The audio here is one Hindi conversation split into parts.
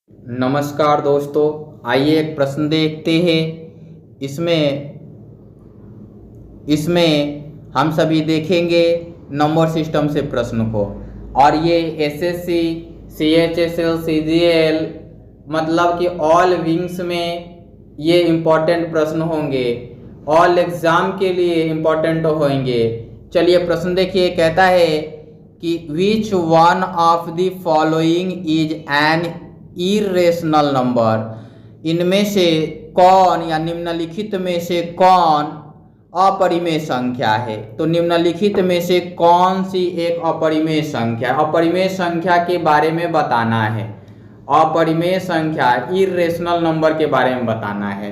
नमस्कार दोस्तों, आइए एक प्रश्न देखते हैं। इसमें इसमें हम सभी देखेंगे नंबर सिस्टम से प्रश्न को। और ये एसएससी, सीएचएसएल, सीजीएल मतलब कि ऑल विंग्स में ये इम्पोर्टेंट प्रश्न होंगे, ऑल एग्जाम के लिए इम्पोर्टेंट होंगे। चलिए प्रश्न देखिए, कहता है कि which one of the following is an irrational number. इनमें से कौन या निम्नलिखित में से कौन अपरिमेय संख्या है। तो निम्नलिखित में से कौन सी एक अपरिमेय संख्या, अपरिमेय संख्या के बारे में बताना है। अपरिमेय संख्या, इरेशनल नंबर के बारे में बताना है।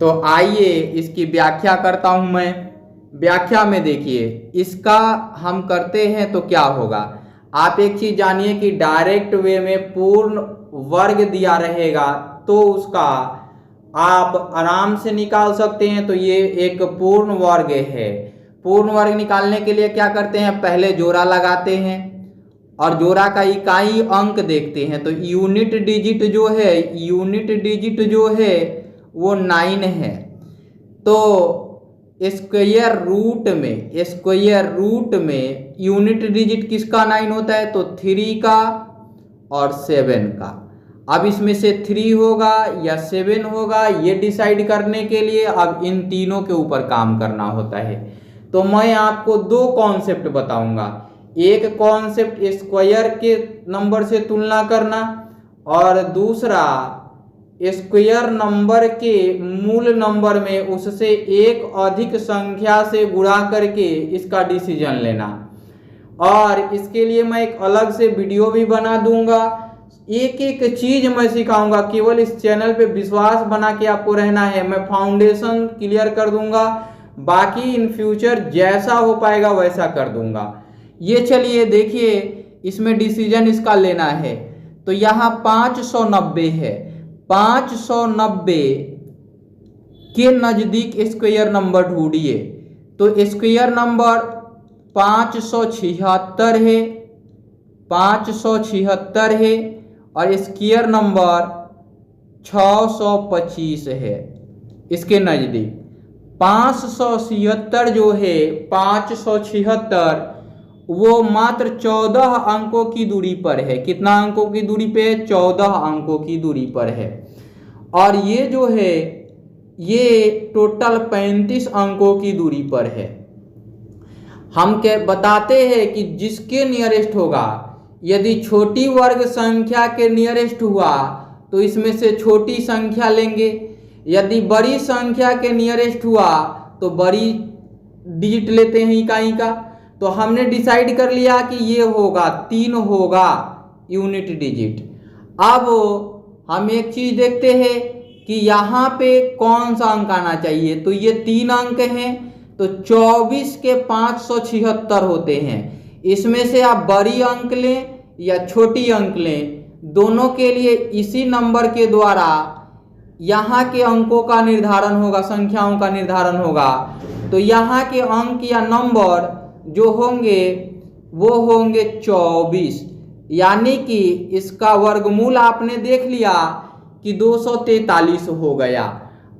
तो आइए इसकी व्याख्या करता हूं मैं। व्याख्या में देखिए, इसका हम करते हैं तो क्या होगा। आप एक चीज जानिए कि डायरेक्ट वे में पूर्ण वर्ग दिया रहेगा तो उसका आप आराम से निकाल सकते हैं। तो ये एक पूर्ण वर्ग है। पूर्ण वर्ग निकालने के लिए क्या करते हैं, पहले जोड़ा लगाते हैं और जोड़ा का इकाई अंक देखते हैं। तो यूनिट डिजिट जो है वो 9 है। तो स्क्वायर रूट में यूनिट डिजिट किसका 9 होता है, तो 3 का और 7 का। अब इसमें से 3 होगा या 7 होगा, ये डिसाइड करने के लिए अब इन तीनों के ऊपर काम करना होता है। तो मैं आपको 2 कॉन्सेप्ट बताऊंगा। एक कॉन्सेप्ट स्क्वायर के नंबर से तुलना करना और दूसरा स्क्वायर नंबर के मूल नंबर में उससे एक अधिक संख्या से गुणा करके इसका डिसीजन लेना। और इसके लिए मैं एक अलग से वीडियो भी बना दूंगा। एक एक चीज मैं सिखाऊंगा। केवल इस चैनल पे विश्वास बना के आपको रहना है। मैं फाउंडेशन क्लियर कर दूंगा, बाकी इन फ्यूचर जैसा हो पाएगा वैसा कर दूंगा। ये चलिए देखिए, इसमें डिसीजन इसका लेना है। तो यहाँ 590 है। 590 के नजदीक स्क्वायर नंबर ढूंढिए। तो स्क्वायर नंबर 576 है, 576 है और स्क्वायर नंबर 625 है इसके नजदीक। 576 जो है, 576 वो मात्र 14 अंकों की दूरी पर है। कितना अंकों की दूरी पे है, 14 अंकों की दूरी पर है। और ये जो है ये टोटल 35 अंकों की दूरी पर है। हम क्या बताते हैं कि जिसके नियरेस्ट होगा, यदि छोटी वर्ग संख्या के नियरेस्ट हुआ तो इसमें से छोटी संख्या लेंगे। यदि बड़ी संख्या के नियरेस्ट हुआ तो बड़ी डिजिट लेते हैं इकाई का। तो हमने डिसाइड कर लिया कि ये होगा 3 होगा यूनिट डिजिट। अब हम एक चीज देखते हैं कि यहाँ पे कौन सा अंक आना चाहिए। तो ये 3 अंक हैं, तो 24 के 576 होते हैं। इसमें से आप बड़ी अंक लें या छोटी अंक लें, दोनों के लिए इसी नंबर के द्वारा यहाँ के अंकों का निर्धारण होगा, संख्याओं का निर्धारण होगा। तो यहाँ के अंक या नंबर जो होंगे वो होंगे 24। यानी कि इसका वर्गमूल आपने देख लिया कि 243 हो गया।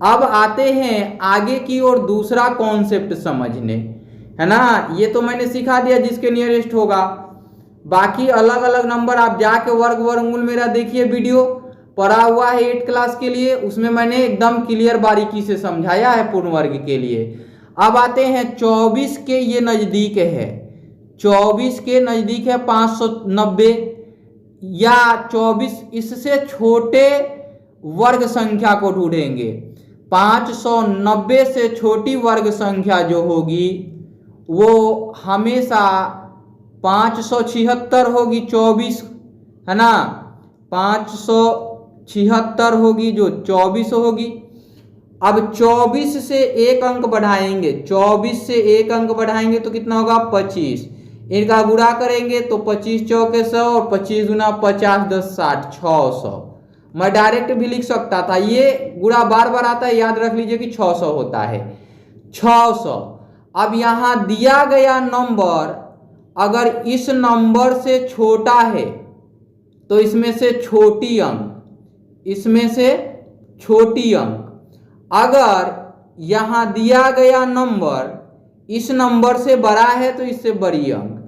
अब आते हैं आगे की ओर दूसरा कॉन्सेप्ट समझने, है ना। ये तो मैंने सिखा दिया जिसके नियरेस्ट होगा। बाकी अलग अलग नंबर आप जाके वर्गमूल मेरा देखिए, वीडियो पढ़ा हुआ है 8 क्लास के लिए, उसमें मैंने एकदम क्लियर बारीकी से समझाया है पूर्ण वर्ग के लिए। अब आते हैं 24 के ये नजदीक है, 24 के नजदीक है 590 या 24 इससे छोटे वर्ग संख्या को ढूंढेंगे। 590 से छोटी वर्ग संख्या जो होगी वो हमेशा 576 होगी, 24 है ना। 576 होगी जो 24 होगी। अब 24 से एक अंक बढ़ाएंगे, 24 से एक अंक बढ़ाएंगे तो कितना होगा, 25। इनका गुणा करेंगे तो 25 चौके 100 और 25 गुना 50 10 60 600। मैं डायरेक्ट भी लिख सकता था, ये गुणा बार बार आता है, याद रख लीजिए कि 600 होता है, 600। अब यहां दिया गया नंबर अगर इस नंबर से छोटा है तो इसमें से छोटी अंक इसमें से छोटी अंक। अगर यहाँ दिया गया नंबर इस नंबर से बड़ा है तो इससे बड़ी अंक।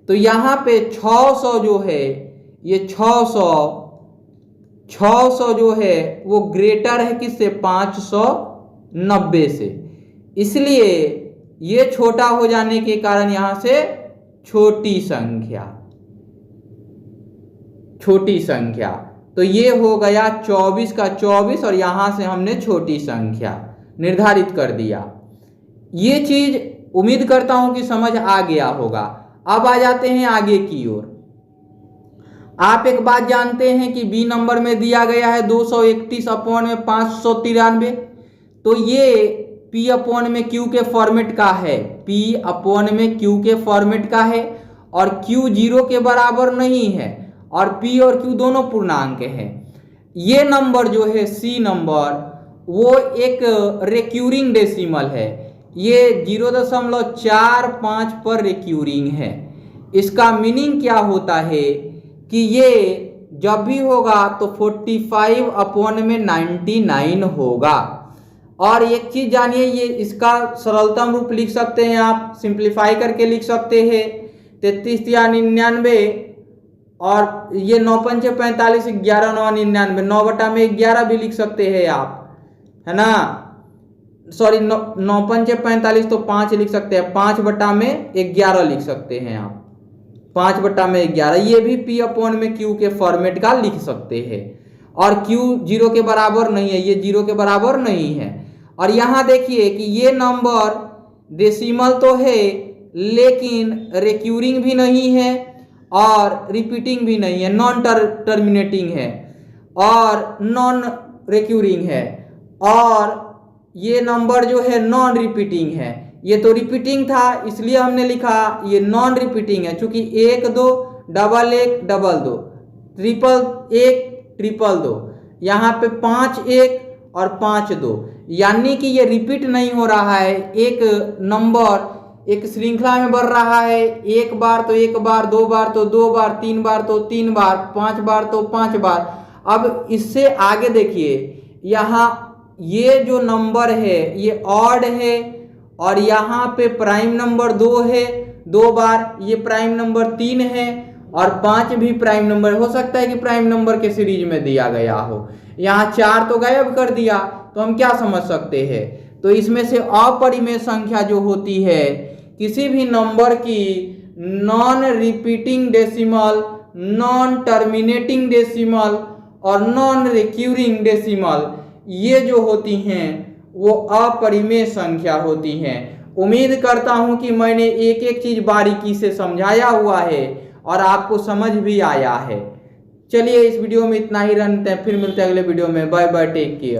तो यहाँ पे 600 जो है, ये 600 जो है वो ग्रेटर है किससे, 590 से। इसलिए ये छोटा हो जाने के कारण यहाँ से छोटी संख्या, तो ये हो गया 24 का 24 और यहाँ से हमने छोटी संख्या निर्धारित कर दिया। ये चीज उम्मीद करता हूं कि समझ आ गया होगा। अब आ जाते हैं आगे की ओर। आप एक बात जानते हैं कि बी नंबर में दिया गया है 231 अपॉन में 593। तो ये P अपॉन में Q के फॉर्मेट का है, P अपॉन में Q के फॉर्मेट का है और Q 0 के बराबर नहीं है और P और Q दोनों पूर्णांक हैं। ये नंबर जो है C नंबर वो एक रिक्यूरिंग डेसिमल है, ये 0.45 पर रिक्यूरिंग है। इसका मीनिंग क्या होता है कि ये जब भी होगा तो 45 अपॉन में 99 होगा। और एक चीज जानिए, ये इसका सरलतम रूप लिख सकते हैं आप, सिंप्लीफाई करके लिख सकते हैं 33 या 99 और ये 9 पंचे 45, 11 9 99, 9 बटा में 11 भी लिख सकते हैं आप, है ना। सॉरी 9 पंचे 45 तो 5 लिख सकते हैं, 5 बटा में 11 लिख सकते हैं आप, 5 बटा में 11। ये भी P अपॉन में Q के फॉर्मेट का लिख सकते हैं और Q 0 के बराबर नहीं है, ये 0 के बराबर नहीं है। और यहाँ देखिए कि ये नंबर डेसिमल तो है लेकिन रिक्यूरिंग भी नहीं है और रिपीटिंग भी नहीं है, नॉन टर्मिनेटिंग है और नॉन रिक्यूरिंग है। और ये नंबर जो है नॉन रिपीटिंग है। ये तो रिपीटिंग था इसलिए हमने लिखा, ये नॉन रिपीटिंग है क्योंकि 1 2 डबल 1 डबल 2 ट्रिपल 1 ट्रिपल 2, यहाँ पे 5 1 और 5 2, यानी कि ये रिपीट नहीं हो रहा है। एक नंबर एक श्रृंखला में बढ़ रहा है, एक बार तो एक बार, 2 बार तो 2 बार, 3 बार तो 3 बार, 5 बार तो 5 बार। अब इससे आगे देखिए, यहाँ ये जो नंबर है ये ऑड है और यहाँ पे प्राइम नंबर 2 है 2 बार, ये प्राइम नंबर 3 है और 5 भी प्राइम नंबर। हो सकता है कि प्राइम नंबर के सीरीज में दिया गया हो। यहाँ 4 तो गायब कर दिया, तो हम क्या समझ सकते हैं, तो इसमें से अपरिमेय संख्या जो होती है किसी भी नंबर की non repeating decimal, non terminating decimal और नॉन रिक्यूरिंग डेसिमल, ये जो होती हैं वो अपरिमेय संख्या होती हैं। उम्मीद करता हूं कि मैंने एक एक चीज बारीकी से समझाया हुआ है और आपको समझ भी आया है। चलिए इस वीडियो में इतना ही रहते हैं, फिर मिलते हैं अगले वीडियो में। Bye bye, take care.